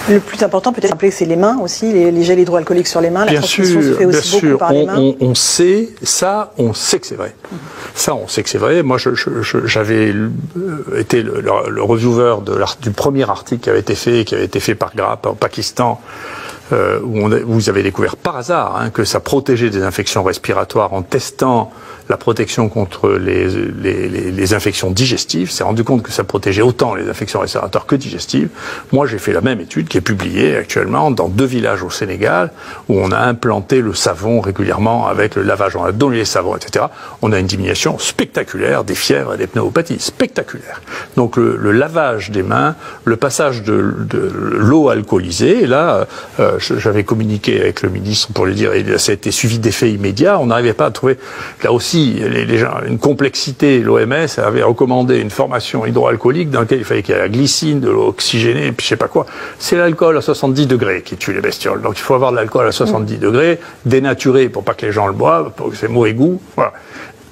Le plus important, peut-être, rappeler que c'est les mains aussi, les gels hydroalcooliques sur les mains. La transmission se fait aussi beaucoup par les mains. On sait que c'est vrai. Ça, on sait que c'est vrai. Moi, j'avais été le reviewer du premier article qui avait été fait par Grapp en Pakistan, où vous avez découvert par hasard que ça protégeait des infections respiratoires en testant la protection contre les infections digestives. C'est rendu compte que ça protégeait autant les infections respiratoires que digestives. Moi, j'ai fait la même étude qui est publiée actuellement dans 2 villages au Sénégal où on a implanté le savon régulièrement avec le lavage. On a donné les savons, etc. On a une diminution spectaculaire des fièvres et des pneumopathies. Spectaculaire. Donc le lavage des mains, le passage de l'eau alcoolisée, et là, j'avais communiqué avec le ministre pour lui dire, et ça a été suivi d'effets immédiats. On n'arrivait pas à trouver, là aussi, les gens, une complexité. L'OMS avait recommandé une formation hydroalcoolique dans laquelle il fallait qu'il y ait la glycine, de l'eau oxygénée, et puis je sais pas quoi. C'est l'alcool à 70 degrés qui tue les bestioles. Donc il faut avoir de l'alcool à 70 degrés, dénaturé pour pas que les gens le boivent, pour que c'est mauvais goût. Voilà.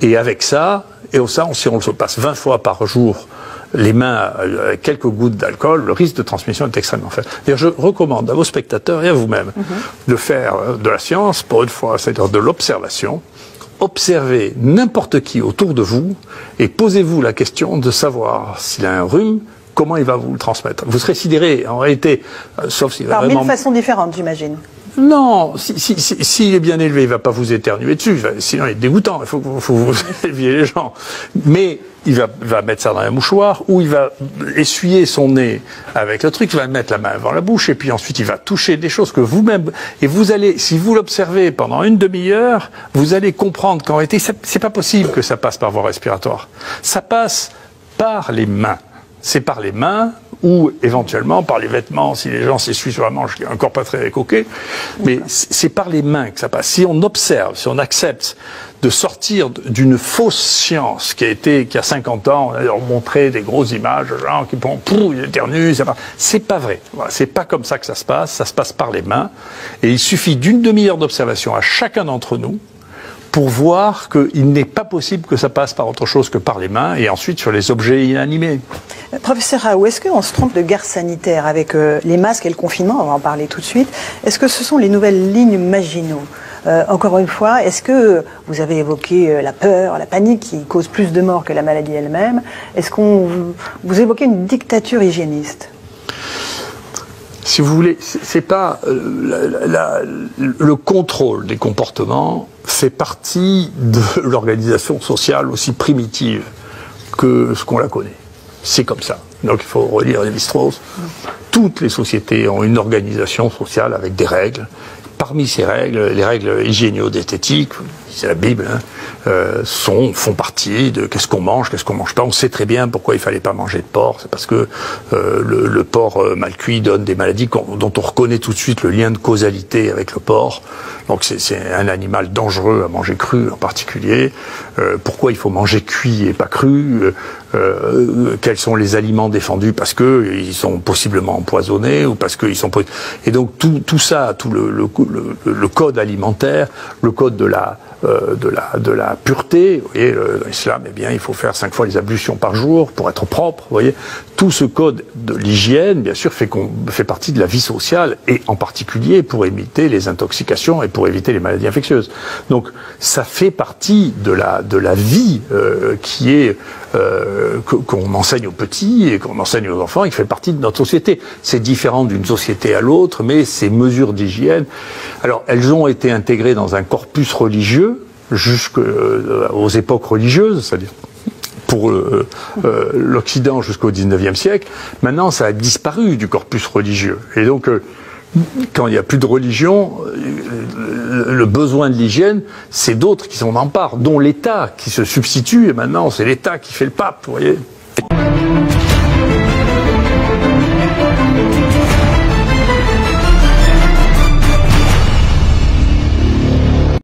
Et avec ça, si on se passe 20 fois par jour les mains avec quelques gouttes d'alcool, le risque de transmission est extrêmement faible. D'ailleurs, je recommande à vos spectateurs et à vous-même de faire de la science, pour une fois, c'est-à-dire de l'observation. Observez n'importe qui autour de vous et posez-vous la question de savoir s'il a un rhume, comment il va vous le transmettre. Vous serez sidéré, en réalité, sauf s'il va vraiment... Par 1000 façons différentes, j'imagine. Non, s'il est bien élevé, il ne va pas vous éternuer dessus, sinon il est dégoûtant, il faut que vous éleviez les gens. Mais il va mettre ça dans un mouchoir, ou il va essuyer son nez avec le truc, il va mettre la main devant la bouche, et puis ensuite il va toucher des choses que vous-même... Et vous allez, si vous l'observez pendant une demi-heure, vous allez comprendre qu'en réalité, c'est pas possible que ça passe par voie respiratoire. Ça passe par les mains. C'est par les mains ou éventuellement par les vêtements, si les gens s'essuient sur la manche, qui est encore pas très coquet, mais c'est par les mains que ça passe. Si on observe, si on accepte de sortir d'une fausse science qui a 50 ans, on a leur montré des grosses images de gens qui font ils éternuent, c'est pas vrai. Voilà, c'est pas comme ça que ça se passe par les mains, et il suffit d'une demi-heure d'observation à chacun d'entre nous pour voir qu'il n'est pas possible que ça passe par autre chose que par les mains, et ensuite sur les objets inanimés. Professeur Raoult, est-ce qu'on se trompe de guerre sanitaire avec les masques et le confinement? On va en parler tout de suite. Est-ce que ce sont les nouvelles lignes Maginot? Encore une fois, est-ce que vous avez évoqué la peur, la panique qui cause plus de morts que la maladie elle-même? Est-ce vous évoquez une dictature hygiéniste? Si vous voulez, c'est pas le contrôle des comportements fait partie de l'organisation sociale aussi primitive que ce qu'on la connaît. C'est comme ça. Donc il faut relire Lévi-Strauss. Toutes les sociétés ont une organisation sociale avec des règles. Parmi ces règles, les règles hygiéno-diététiques, c'est la Bible, font partie de qu'est-ce qu'on mange pas. On sait très bien pourquoi il fallait pas manger de porc. C'est parce que le porc mal cuit donne des maladies dont on reconnaît tout de suite le lien de causalité avec le porc. Donc c'est un animal dangereux à manger cru en particulier. Pourquoi il faut manger cuit et pas cru? Quels sont les aliments défendus parce que ils sont possiblement empoisonnés ou parce qu'ils sont... Et donc tout ça, tout le code alimentaire, le code de la pureté, vous voyez, dans l'islam, eh bien, il faut faire 5 fois les ablutions par jour pour être propre, vous voyez. Tout ce code de l'hygiène, bien sûr, fait partie de la vie sociale, et en particulier pour éviter les intoxications et pour éviter les maladies infectieuses. Donc, ça fait partie de la vie qui est qu'on enseigne aux petits et qu'on enseigne aux enfants, et qui fait partie de notre société. C'est différent d'une société à l'autre, mais ces mesures d'hygiène, alors elles ont été intégrées dans un corpus religieux jusqu'aux époques religieuses, c'est-à-dire pour l'Occident jusqu'au XIXe siècle. Maintenant, ça a disparu du corpus religieux. Et donc, quand il n'y a plus de religion, le besoin de l'hygiène, c'est d'autres qui s'en emparent, dont l'État qui se substitue, et maintenant c'est l'État qui fait le pape, vous voyez.